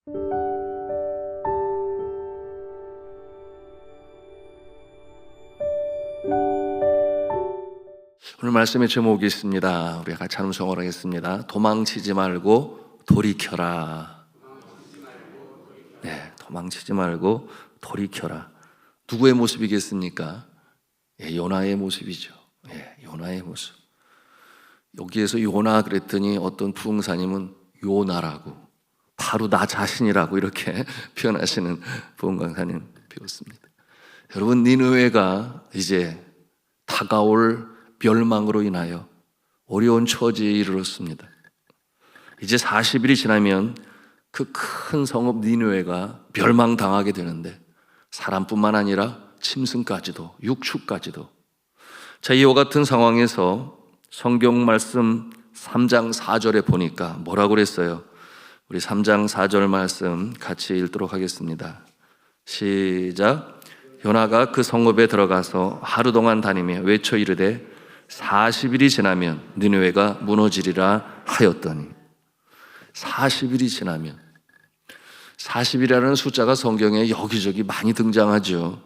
오늘 말씀의 제목이 있습니다. 우리 같이 찬송을 하겠습니다. 도망치지 말고 돌이켜라. 네, 도망치지 말고 돌이켜라. 누구의 모습이겠습니까? 요나의 모습이죠. 요나의 모습. 여기에서 요나 그랬더니 어떤 부흥사님은 요나라고, 바로 나 자신이라고 이렇게 표현하시는 부흥강사님 배웠습니다. 여러분, 니느웨가 이제 다가올 멸망으로 인하여 어려운 처지에 이르렀습니다. 이제 40일이 지나면 그 큰 성읍 니느웨가 멸망당하게 되는데, 사람뿐만 아니라 짐승까지도, 육축까지도. 자, 이와 같은 상황에서 성경 말씀 3장 4절에 보니까 뭐라고 그랬어요? 우리 3장 4절 말씀 같이 읽도록 하겠습니다. 시작. 요나가 그 성읍에 들어가서 하루 동안 다니며 외쳐 이르되 40일이 지나면 니느웨가 무너지리라 하였더니. 40일이 지나면, 40일이라는 숫자가 성경에 여기저기 많이 등장하죠.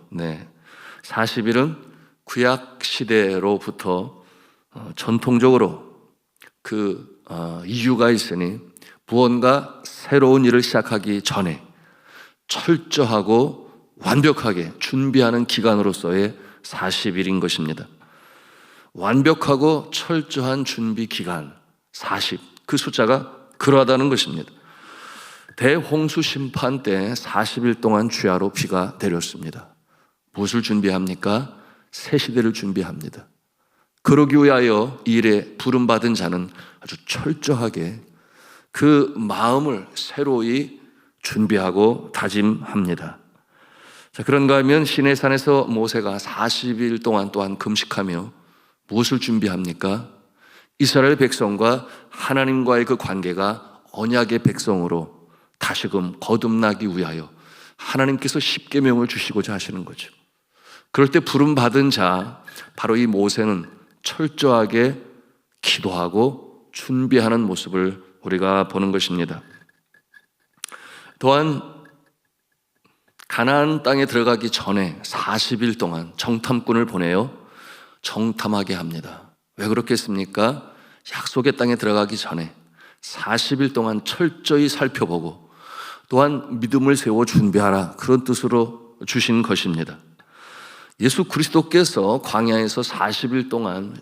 40일은 구약 시대로부터 전통적으로 그 이유가 있으니 무언가 새로운 일을 시작하기 전에 철저하고 완벽하게 준비하는 기간으로서의 40일인 것입니다. 완벽하고 철저한 준비 기간 40, 그 숫자가 그러하다는 것입니다. 대홍수 심판 때 40일 동안 주야로 비가 내렸습니다. 무엇을 준비합니까? 새 시대를 준비합니다. 그러기 위하여 이 일에 부름받은 자는 아주 철저하게 그 마음을 새로이 준비하고 다짐합니다. 자, 그런가 하면 시내산에서 모세가 40일 동안 또한 금식하며 무엇을 준비합니까? 이스라엘 백성과 하나님과의 그 관계가 언약의 백성으로 다시금 거듭나기 위하여 하나님께서 십계명을 주시고자 하시는 거죠. 그럴 때 부름받은 자, 바로 이 모세는 철저하게 기도하고 준비하는 모습을 우리가 보는 것입니다. 또한 가나안 땅에 들어가기 전에 40일 동안 정탐꾼을 보내요 정탐하게 합니다. 왜 그렇겠습니까? 약속의 땅에 들어가기 전에 40일 동안 철저히 살펴보고 또한 믿음을 세워 준비하라, 그런 뜻으로 주신 것입니다. 예수 그리스도께서 광야에서 40일 동안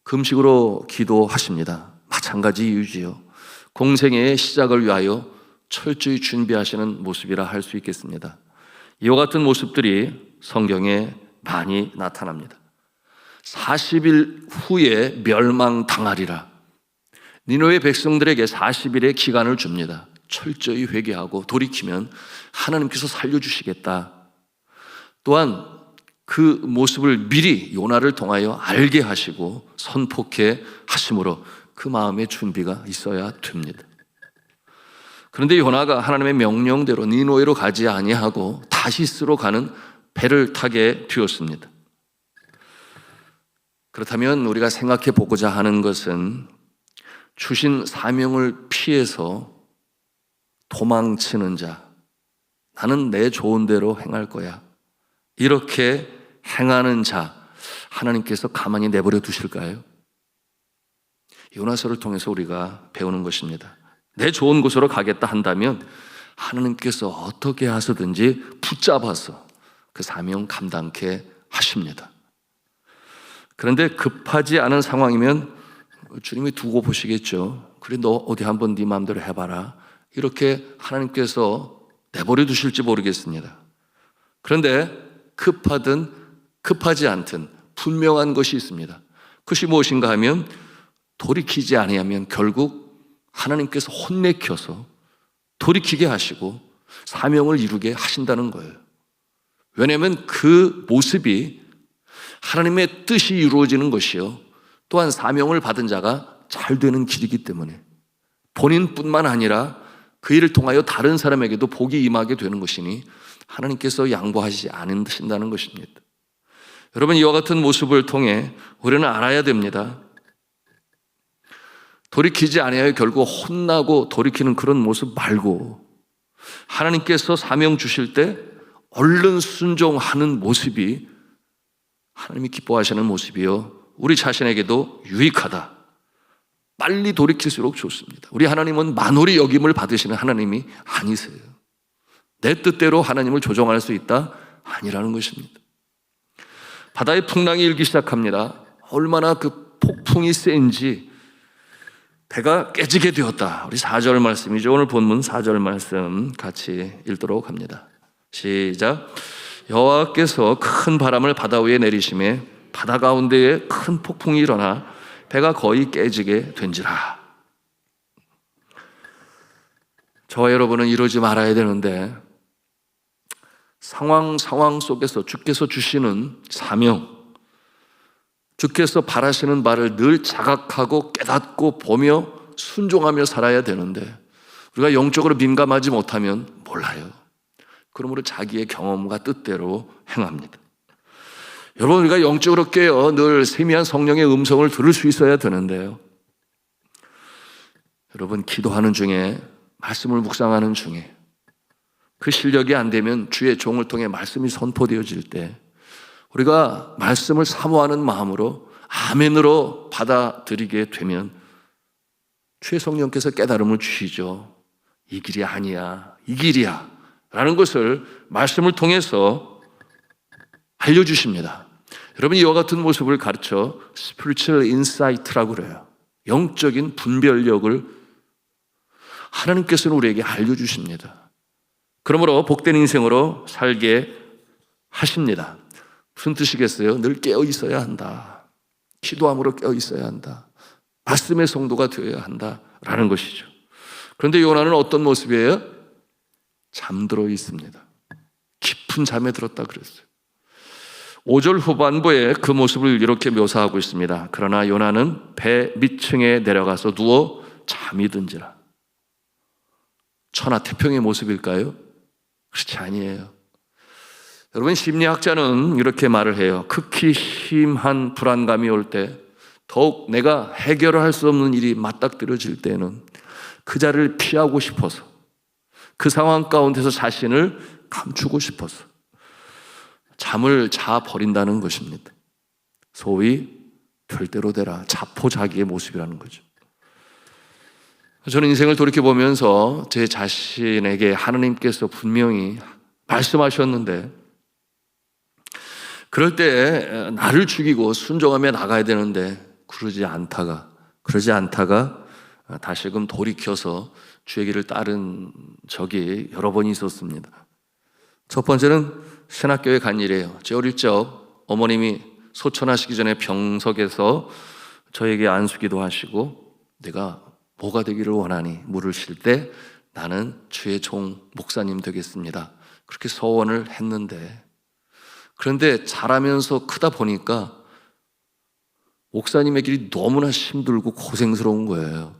금식으로 기도하십니다. 마찬가지 이유지요. 공생애의 시작을 위하여 철저히 준비하시는 모습이라 할 수 있겠습니다. 이와 같은 모습들이 성경에 많이 나타납니다. 40일 후에 멸망당하리라. 니느웨 백성들에게 40일의 기간을 줍니다. 철저히 회개하고 돌이키면 하나님께서 살려주시겠다. 또한 그 모습을 미리 요나를 통하여 알게 하시고 선포케 하심으로 그 마음의 준비가 있어야 됩니다. 그런데 요나가 하나님의 명령대로 니느웨로 가지 아니하고 다시스로 가는 배를 타게 되었습니다. 그렇다면 우리가 생각해 보고자 하는 것은 주신 사명을 피해서 도망치는 자, 나는 내 좋은 대로 행할 거야, 이렇게 행하는 자, 하나님께서 가만히 내버려 두실까요? 요나서를 통해서 우리가 배우는 것입니다. 내 좋은 곳으로 가겠다 한다면 하나님께서 어떻게 하서든지 붙잡아서 그 사명 감당케 하십니다. 그런데 급하지 않은 상황이면 주님이 두고 보시겠죠. 그래, 너 어디 한번 네 마음대로 해봐라, 이렇게 하나님께서 내버려 두실지 모르겠습니다. 그런데 급하든 급하지 않든 분명한 것이 있습니다. 그것이 무엇인가 하면 돌이키지 아니하면 결국 하나님께서 혼내켜서 돌이키게 하시고 사명을 이루게 하신다는 거예요. 왜냐하면 그 모습이 하나님의 뜻이 이루어지는 것이요, 또한 사명을 받은 자가 잘 되는 길이기 때문에 본인뿐만 아니라 그 일을 통하여 다른 사람에게도 복이 임하게 되는 것이니 하나님께서 양보하시지 않으신다는 것입니다. 여러분, 이와 같은 모습을 통해 우리는 알아야 됩니다. 돌이키지 아니하여 결국 혼나고 돌이키는 그런 모습 말고 하나님께서 사명 주실 때 얼른 순종하는 모습이 하나님이 기뻐하시는 모습이요, 우리 자신에게도 유익하다. 빨리 돌이킬수록 좋습니다. 우리 하나님은 만홀히 여김을 받으시는 하나님이 아니세요. 내 뜻대로 하나님을 조정할 수 있다? 아니라는 것입니다. 바다의 풍랑이 일기 시작합니다. 얼마나 그 폭풍이 센지 배가 깨지게 되었다. 우리 4절 말씀이죠. 오늘 본문 4절 말씀 같이 읽도록 합니다. 시작. 여호와께서 큰 바람을 바다 위에 내리심에 바다 가운데에 큰 폭풍이 일어나 배가 거의 깨지게 된지라. 저와 여러분은 이러지 말아야 되는데 상황 속에서 주께서 주시는 사명, 주께서 바라시는 바를 늘 자각하고 깨닫고 보며 순종하며 살아야 되는데 우리가 영적으로 민감하지 못하면 몰라요. 그러므로 자기의 경험과 뜻대로 행합니다. 여러분, 우리가 영적으로 깨어 늘 세미한 성령의 음성을 들을 수 있어야 되는데요, 여러분, 기도하는 중에, 말씀을 묵상하는 중에 그 실력이 안 되면 주의 종을 통해 말씀이 선포되어질 때 우리가 말씀을 사모하는 마음으로 아멘으로 받아들이게 되면 주의 성령께서 깨달음을 주시죠. 이 길이 아니야, 이 길이야 라는 것을 말씀을 통해서 알려주십니다. 여러분, 이와 같은 모습을 가르쳐 spiritual insight라고 그래요. 영적인 분별력을 하나님께서는 우리에게 알려주십니다. 그러므로 복된 인생으로 살게 하십니다. 무슨 뜻이겠어요? 늘 깨어 있어야 한다. 기도함으로 깨어 있어야 한다. 말씀의 성도가 되어야 한다라는 것이죠. 그런데 요나는 어떤 모습이에요? 잠들어 있습니다. 깊은 잠에 들었다 그랬어요. 5절 후반부에 그 모습을 이렇게 묘사하고 있습니다. 그러나 요나는 배 밑층에 내려가서 누워 잠이 든지라. 천하태평의 모습일까요? 그렇지 아니에요. 여러분, 심리학자는 이렇게 말을 해요. 극히 심한 불안감이 올 때, 더욱 내가 해결할 수 없는 일이 맞닥뜨려질 때는 그 자리를 피하고 싶어서, 그 상황 가운데서 자신을 감추고 싶어서 잠을 자버린다는 것입니다. 소위 별대로 되라, 자포자기의 모습이라는 거죠. 저는 인생을 돌이켜보면서 제 자신에게 하나님께서 분명히 말씀하셨는데, 그럴 때 나를 죽이고 순종하며 나가야 되는데 그러지 않다가 다시금 돌이켜서 주의 길을 따른 적이 여러 번 있었습니다. 첫 번째는 신학교에 간 일이에요. 제 어릴 적 어머님이 소천하시기 전에 병석에서 저에게 안수기도 하시고, 내가 뭐가 되기를 원하니 물으실 때 나는 주의 종 목사님 되겠습니다. 그렇게 서원을 했는데, 그런데 자라면서 크다 보니까 목사님의 길이 너무나 힘들고 고생스러운 거예요.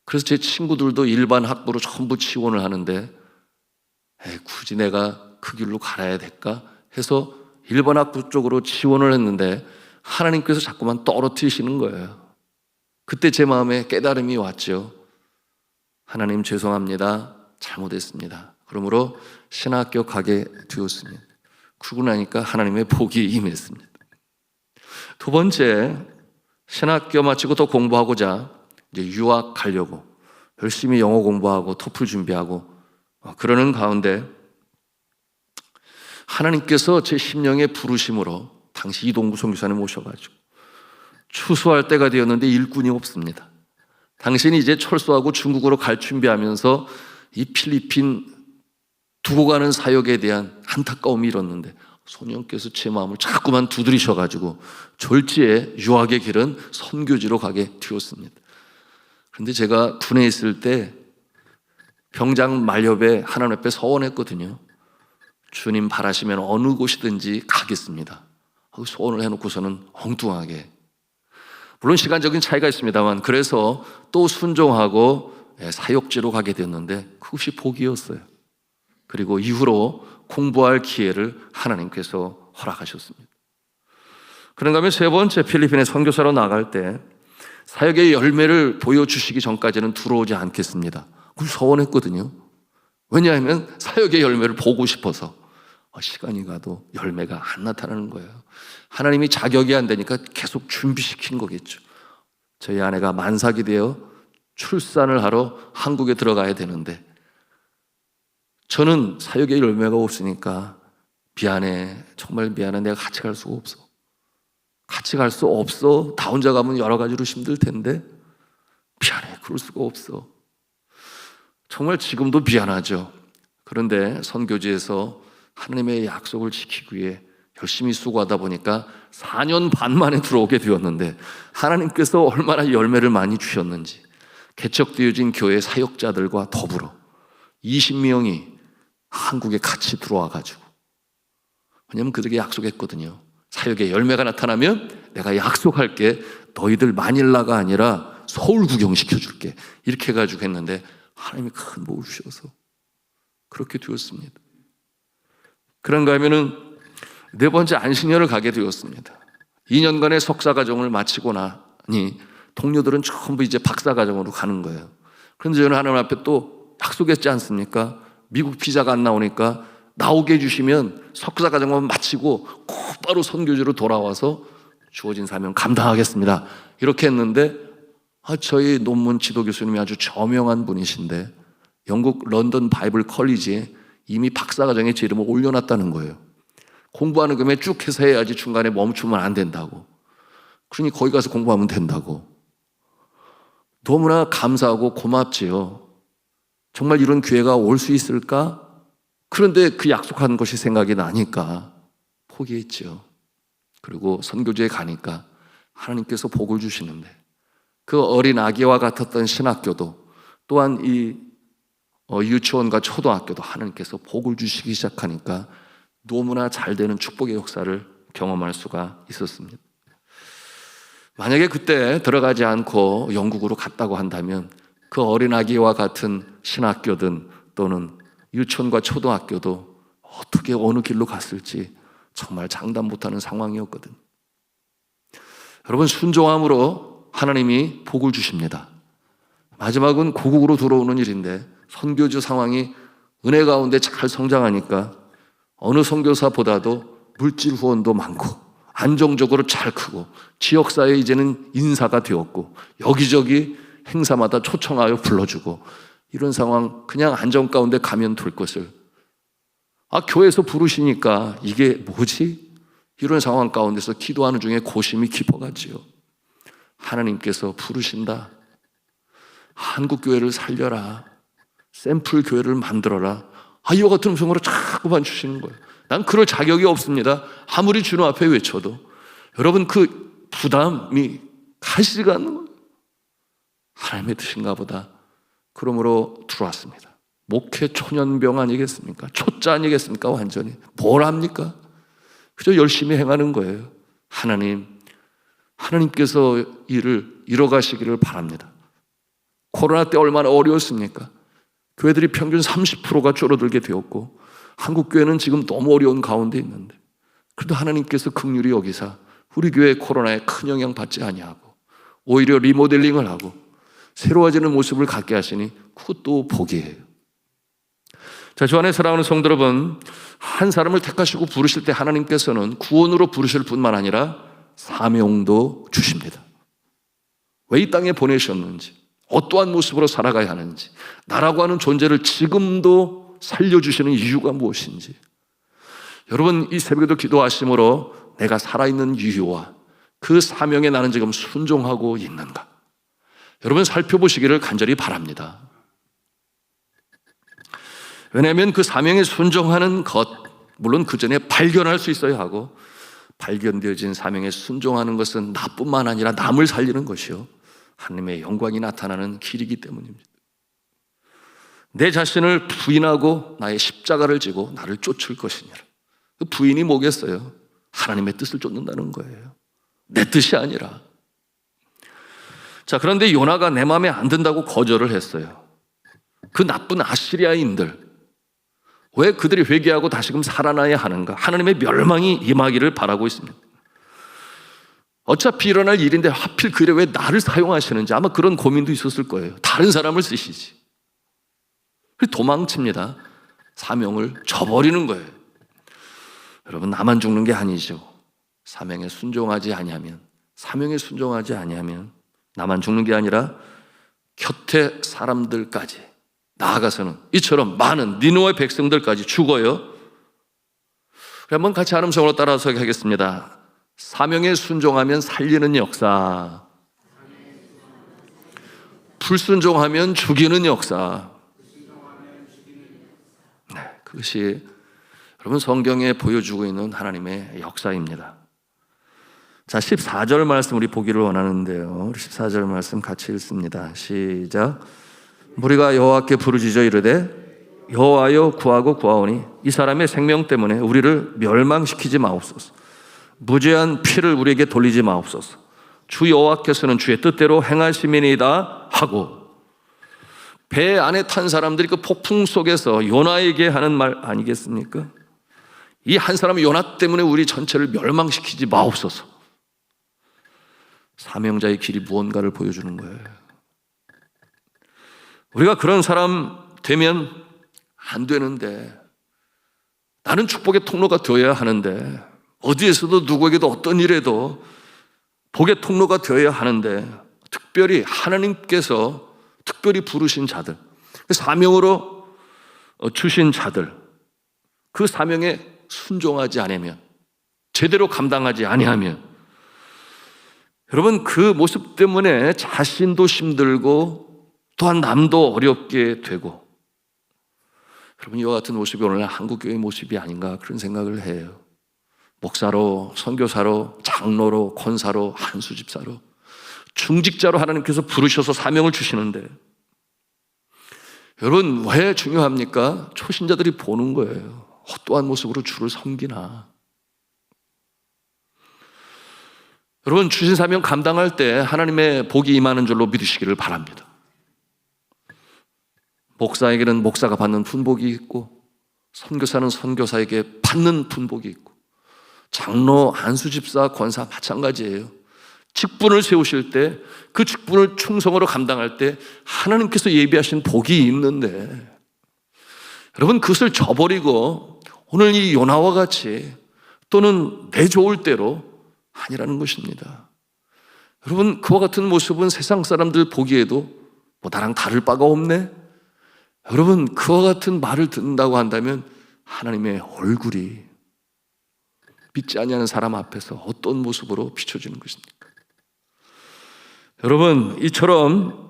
그래서 제 친구들도 일반 학부로 전부 지원을 하는데 굳이 내가 그 길로 갈아야 될까 해서 일반 학부 쪽으로 지원을 했는데 하나님께서 자꾸만 떨어뜨리시는 거예요. 그때 제 마음에 깨달음이 왔죠. 하나님, 죄송합니다. 잘못했습니다. 그러므로 신학교 가게 되었습니다. 그러고 나니까 하나님의 복이 임했습니다. 두 번째, 신학교 마치고 더 공부하고자 이제 유학 가려고 열심히 영어 공부하고 토플 준비하고 그러는 가운데 하나님께서 제 심령의 부르심으로 당시 이동구 선교사님 모셔가지고 추수할 때가 되었는데 일꾼이 없습니다. 당신이 이제 철수하고 중국으로 갈 준비하면서 이 필리핀 두고 가는 사역에 대한 안타까움이 일었는데 성령께서 제 마음을 자꾸만 두드리셔가지고 졸지에 유학의 길은 선교지로 가게 되었습니다. 그런데 제가 군에 있을 때 병장 말렵에 하나님 앞에 서원했거든요. 주님 바라시면 어느 곳이든지 가겠습니다. 소원을 해놓고서는 엉뚱하게, 물론 시간적인 차이가 있습니다만, 그래서 또 순종하고 사역지로 가게 됐는데 그것이 복이었어요. 그리고 이후로 공부할 기회를 하나님께서 허락하셨습니다. 그런가 하면 세 번째, 필리핀에 선교사로 나갈 때 사역의 열매를 보여주시기 전까지는 들어오지 않겠습니다. 그걸 서원했거든요. 왜냐하면 사역의 열매를 보고 싶어서. 시간이 가도 열매가 안 나타나는 거예요. 하나님이 자격이 안 되니까 계속 준비시킨 거겠죠. 저희 아내가 만삭이 되어 출산을 하러 한국에 들어가야 되는데 저는 사역의 열매가 없으니까 미안해, 정말 미안해, 내가 같이 갈 수가 없어. 같이 갈 수 없어. 다 혼자 가면 여러 가지로 힘들 텐데 미안해, 그럴 수가 없어. 정말 지금도 미안하죠. 그런데 선교지에서 하나님의 약속을 지키기 위해 열심히 수고하다 보니까 4년 반 만에 들어오게 되었는데 하나님께서 얼마나 열매를 많이 주셨는지 개척되어진 교회 사역자들과 더불어 20명이 한국에 같이 들어와가지고, 왜냐하면 그들에게 약속했거든요. 사역의 열매가 나타나면 내가 약속할게, 너희들 마닐라가 아니라 서울 구경시켜줄게, 이렇게 해가지고 했는데 하나님이 큰 복을 주셔서 그렇게 되었습니다. 그런가 하면은 네 번째 안식년을 가게 되었습니다. 2년간의 석사과정을 마치고 나니 동료들은 전부 이제 박사과정으로 가는 거예요. 그런데 저는 하나님 앞에 또 약속했지 않습니까? 미국 비자가 안 나오니까 나오게 해주시면 석사과정만 마치고 곧바로 선교지로 돌아와서 주어진 사명 감당하겠습니다, 이렇게 했는데 저희 논문 지도 교수님이 아주 저명한 분이신데 영국 런던 바이블 컬리지에 이미 박사과정에 제 이름을 올려놨다는 거예요. 공부하는 금에 쭉 해서 해야지 중간에 멈추면 안 된다고. 그러니 거기 가서 공부하면 된다고. 너무나 감사하고 고맙지요. 정말 이런 기회가 올 수 있을까? 그런데 그 약속한 것이 생각이 나니까 포기했죠. 그리고 선교지에 가니까 하나님께서 복을 주시는데 그 어린 아기와 같았던 신학교도 또한 이 유치원과 초등학교도 하나님께서 복을 주시기 시작하니까 너무나 잘 되는 축복의 역사를 경험할 수가 있었습니다. 만약에 그때 들어가지 않고 영국으로 갔다고 한다면 그 어린아기와 같은 신학교든 또는 유치원과 초등학교도 어떻게 어느 길로 갔을지 정말 장담 못하는 상황이었거든요. 여러분, 순종함으로 하나님이 복을 주십니다. 마지막은 고국으로 들어오는 일인데 선교주 상황이 은혜 가운데 잘 성장하니까 어느 선교사보다도 물질 후원도 많고 안정적으로 잘 크고 지역사회에 이제는 인사가 되었고 여기저기 행사마다 초청하여 불러주고 이런 상황, 그냥 안정 가운데 가면 될 것을 교회에서 부르시니까 이게 뭐지? 이런 상황 가운데서 기도하는 중에 고심이 깊어가지요. 하나님께서 부르신다. 한국교회를 살려라. 샘플 교회를 만들어라. 이와 같은 음성으로 자꾸만 주시는 거예요. 난 그럴 자격이 없습니다. 아무리 주님 앞에 외쳐도. 여러분, 그 부담이 가시지가 않는 거예요. 하나님의 뜻인가 보다. 그러므로 들어왔습니다. 목회 초년병 아니겠습니까? 초짜 아니겠습니까? 완전히. 뭘 합니까? 그저 열심히 행하는 거예요. 하나님께서 일을 이뤄가시기를 바랍니다. 코로나 때 얼마나 어려웠습니까? 교회들이 평균 30%가 줄어들게 되었고 한국교회는 지금 너무 어려운 가운데 있는데 그래도 하나님께서 긍휼히 여기사 우리 교회 코로나에 큰 영향 받지 아니하고 오히려 리모델링을 하고 새로워지는 모습을 갖게 하시니 그것도 복이에요. 자, 주 안에 사랑하는 성도 여러분, 한 사람을 택하시고 부르실 때 하나님께서는 구원으로 부르실 뿐만 아니라 사명도 주십니다. 왜 이 땅에 보내셨는지, 어떠한 모습으로 살아가야 하는지, 나라고 하는 존재를 지금도 살려주시는 이유가 무엇인지, 여러분 이 새벽에도 기도하심으로 내가 살아있는 이유와 그 사명에 나는 지금 순종하고 있는가, 여러분 살펴보시기를 간절히 바랍니다. 왜냐하면 그 사명에 순종하는 것, 물론 그 전에 발견할 수 있어야 하고, 발견되어진 사명에 순종하는 것은 나뿐만 아니라 남을 살리는 것이요 하나님의 영광이 나타나는 길이기 때문입니다. 내 자신을 부인하고 나의 십자가를 지고 나를 쫓을 것이니라. 그 부인이 뭐겠어요? 하나님의 뜻을 쫓는다는 거예요. 내 뜻이 아니라. 자, 그런데 요나가 내 마음에 안 든다고 거절을 했어요. 그 나쁜 아시리아인들, 왜 그들이 회개하고 다시금 살아나야 하는가? 하나님의 멸망이 임하기를 바라고 있습니다. 어차피 일어날 일인데 하필 그래 왜 나를 사용하시는지 아마 그런 고민도 있었을 거예요. 다른 사람을 쓰시지. 도망칩니다. 사명을 저버리는 거예요. 여러분, 나만 죽는 게 아니죠. 사명에 순종하지 아니하면, 사명에 순종하지 아니하면 나만 죽는 게 아니라 곁에 사람들까지, 나아가서는 이처럼 많은 니느웨 백성들까지 죽어요. 한번 같이 하음성으로 따라서 하겠습니다. 사명에 순종하면 살리는 역사, 불순종하면 죽이는 역사. 네, 그것이 여러분 성경에 보여주고 있는 하나님의 역사입니다. 자, 14절 말씀 우리 보기를 원하는데요. 14절 말씀 같이 읽습니다. 시작. 우리가 여호와께 부르짖어 이르되 여호와여 구하고 구하오니 이 사람의 생명 때문에 우리를 멸망시키지 마옵소서. 무죄한 피를 우리에게 돌리지 마옵소서. 주 여호와께서는 주의 뜻대로 행하심이니이다 하고, 배 안에 탄 사람들이 그 폭풍 속에서 요나에게 하는 말 아니겠습니까? 이 한 사람 요나 때문에 우리 전체를 멸망시키지 마옵소서. 사명자의 길이 무언가를 보여주는 거예요. 우리가 그런 사람 되면 안 되는데, 나는 축복의 통로가 되어야 하는데, 어디에서도 누구에게도 어떤 일에도 복의 통로가 되어야 하는데, 특별히 하나님께서 특별히 부르신 자들, 사명으로 주신 자들, 그 사명에 순종하지 않으면, 제대로 감당하지 아니하면, 여러분 그 모습 때문에 자신도 힘들고 또한 남도 어렵게 되고, 여러분 이와 같은 모습이 오늘날 한국교회의 모습이 아닌가 그런 생각을 해요. 목사로, 선교사로, 장로로, 권사로, 한수집사로, 중직자로 하나님께서 부르셔서 사명을 주시는데, 여러분 왜 중요합니까? 초신자들이 보는 거예요. 헛도한 모습으로 주를 섬기나. 여러분 주신 사명 감당할 때 하나님의 복이 임하는 줄로 믿으시기를 바랍니다. 목사에게는 목사가 받는 분복이 있고, 선교사는 선교사에게 받는 분복이 있고, 장로, 안수집사, 권사 마찬가지예요. 직분을 세우실 때 그 직분을 충성으로 감당할 때 하나님께서 예비하신 복이 있는데, 여러분 그것을 저버리고 오늘 이 요나와 같이 또는 내 좋을 대로 아니라는 것입니다. 여러분 그와 같은 모습은 세상 사람들 보기에도 뭐 나랑 다를 바가 없네. 여러분 그와 같은 말을 듣는다고 한다면 하나님의 얼굴이 믿지 아니하는 사람 앞에서 어떤 모습으로 비춰지는 것입니까? 여러분 이처럼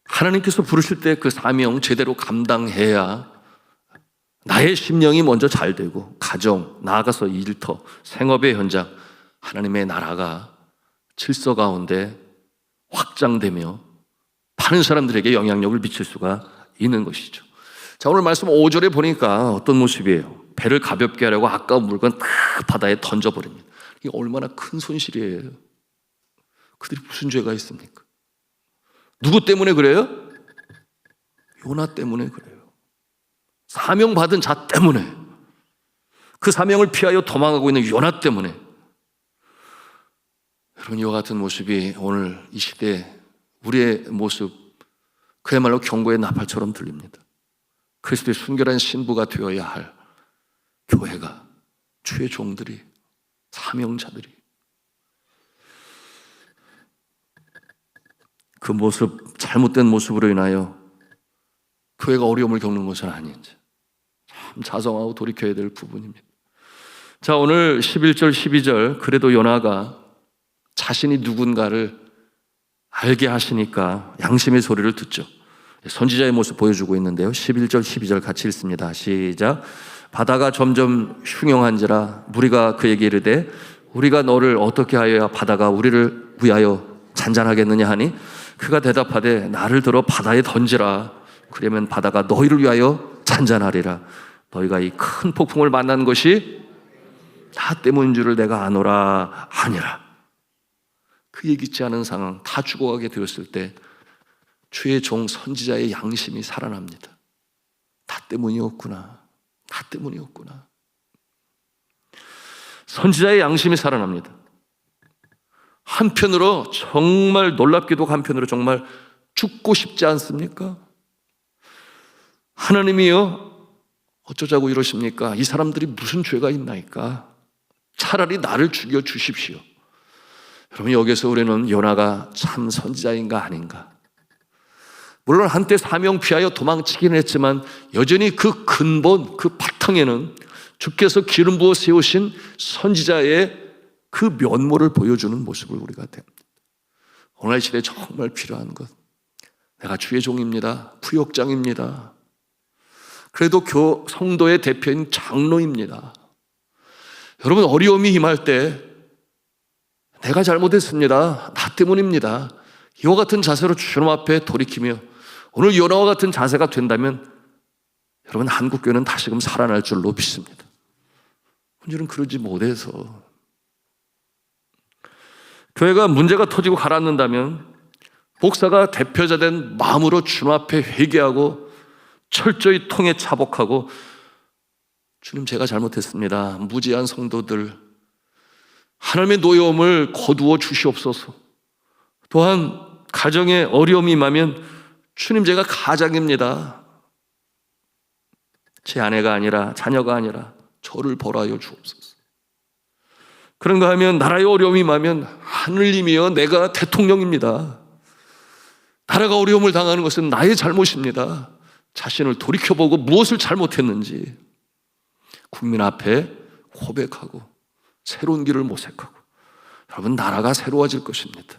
하나님께서 부르실 때 그 사명 제대로 감당해야 나의 심령이 먼저 잘 되고, 가정, 나아가서 일터, 생업의 현장, 하나님의 나라가 질서 가운데 확장되며 많은 사람들에게 영향력을 미칠 수가 있는 것이죠. 자, 오늘 말씀 5절에 보니까 어떤 모습이에요? 배를 가볍게 하려고 아까운 물건 다 바다에 던져버립니다. 이게 얼마나 큰 손실이에요. 그들이 무슨 죄가 있습니까? 누구 때문에 그래요? 요나 때문에 그래요. 사명받은 자 때문에, 그 사명을 피하여 도망가고 있는 요나 때문에. 여러분 이와 같은 모습이 오늘 이 시대에 우리의 모습, 그야말로 경고의 나팔처럼 들립니다. 그리스도의 순결한 신부가 되어야 할 교회가, 주의 종들이, 사명자들이 그 모습, 잘못된 모습으로 인하여 교회가 어려움을 겪는 것은 아닌지 참 자성하고 돌이켜야 될 부분입니다. 자, 오늘 11절 12절 그래도 요나가 자신이 누군가를 알게 하시니까 양심의 소리를 듣죠. 선지자의 모습 보여주고 있는데요. 11절 12절 같이 읽습니다. 시작. 바다가 점점 흉용한지라 무리가 그에게 이르되 우리가 너를 어떻게 하여야 바다가 우리를 위하여 잔잔하겠느냐 하니, 그가 대답하되 나를 들어 바다에 던지라. 그러면 바다가 너희를 위하여 잔잔하리라. 너희가 이 큰 폭풍을 만난 것이 나 때문인 줄을 내가 아노라. 아니라. 그 예기치 않은 상황, 다 죽어가게 되었을 때 주의 종 선지자의 양심이 살아납니다. 나 때문이었구나. 나 때문이었구나. 선지자의 양심이 살아납니다. 한편으로 정말 놀랍게도, 한편으로 정말 죽고 싶지 않습니까? 하나님이요, 어쩌자고 이러십니까? 이 사람들이 무슨 죄가 있나이까? 차라리 나를 죽여 주십시오. 여러분, 여기서 우리는 요나가 참 선지자인가 아닌가? 물론 한때 사명 피하여 도망치긴 했지만 여전히 그 근본, 그 바탕에는 주께서 기름 부어 세우신 선지자의 그 면모를 보여주는 모습을 우리가 됩니다. 오늘 시대에 정말 필요한 것, 내가 주의 종입니다, 부역장입니다, 그래도 성도의 대표인 장로입니다. 여러분, 어려움이 임할 때 내가 잘못했습니다, 나 때문입니다, 이와 같은 자세로 주님 앞에 돌이키며 오늘 요나와 같은 자세가 된다면 여러분, 한국교회는 다시금 살아날 줄로 믿습니다. 문제는 그러지 못해서 교회가 문제가 터지고 가라앉는다면 목사가 대표자 된 마음으로 주님 앞에 회개하고 철저히 통에 차복하고, 주님 제가 잘못했습니다, 무지한 성도들 하나님의 노여움을 거두어 주시옵소서. 또한 가정에 어려움이 임하면 주님 제가 가장입니다, 제 아내가 아니라 자녀가 아니라 저를 벌하여 주옵소서. 그런가 하면 나라의 어려움이 임하면 하느님이여 내가 대통령입니다, 나라가 어려움을 당하는 것은 나의 잘못입니다, 자신을 돌이켜보고 무엇을 잘못했는지 국민 앞에 고백하고 새로운 길을 모색하고, 여러분, 나라가 새로워질 것입니다.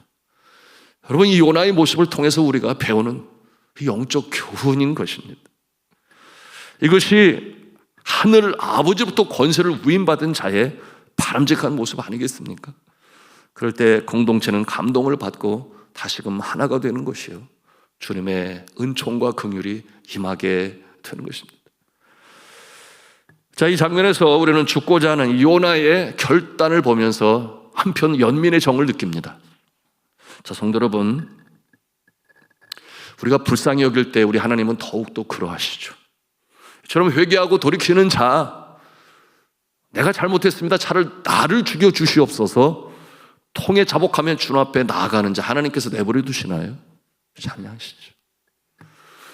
여러분, 이 요나의 모습을 통해서 우리가 배우는 영적 교훈인 것입니다. 이것이 하늘 아버지부터 권세를 위임받은 자의 바람직한 모습 아니겠습니까? 그럴 때 공동체는 감동을 받고 다시금 하나가 되는 것이요, 주님의 은총과 긍휼이 임하게 되는 것입니다. 자, 이 장면에서 우리는 죽고자 하는 요나의 결단을 보면서 한편 연민의 정을 느낍니다. 자, 성도 여러분, 우리가 불쌍히 여길 때 우리 하나님은 더욱더 그러하시죠. 이처럼 회개하고 돌이키는 자, 내가 잘못했습니다, 나를 죽여 주시옵소서, 통에 자복하면 주님 앞에 나아가는 자 하나님께서 내버려 두시나요? 찬양하시죠.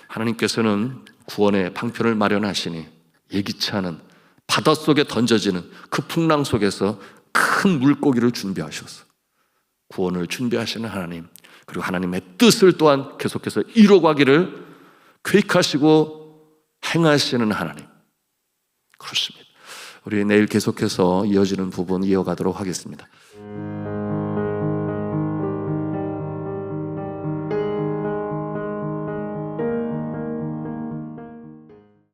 하나님께서는 구원의 방편을 마련하시니 예기치 않은 바닷속에 던져지는 그 풍랑 속에서 큰 물고기를 준비하셔서 구원을 준비하시는 하나님, 그리고 하나님의 뜻을 또한 계속해서 이루어가기를 계획하시고 행하시는 하나님, 그렇습니다. 우리 내일 계속해서 이어지는 부분 이어가도록 하겠습니다.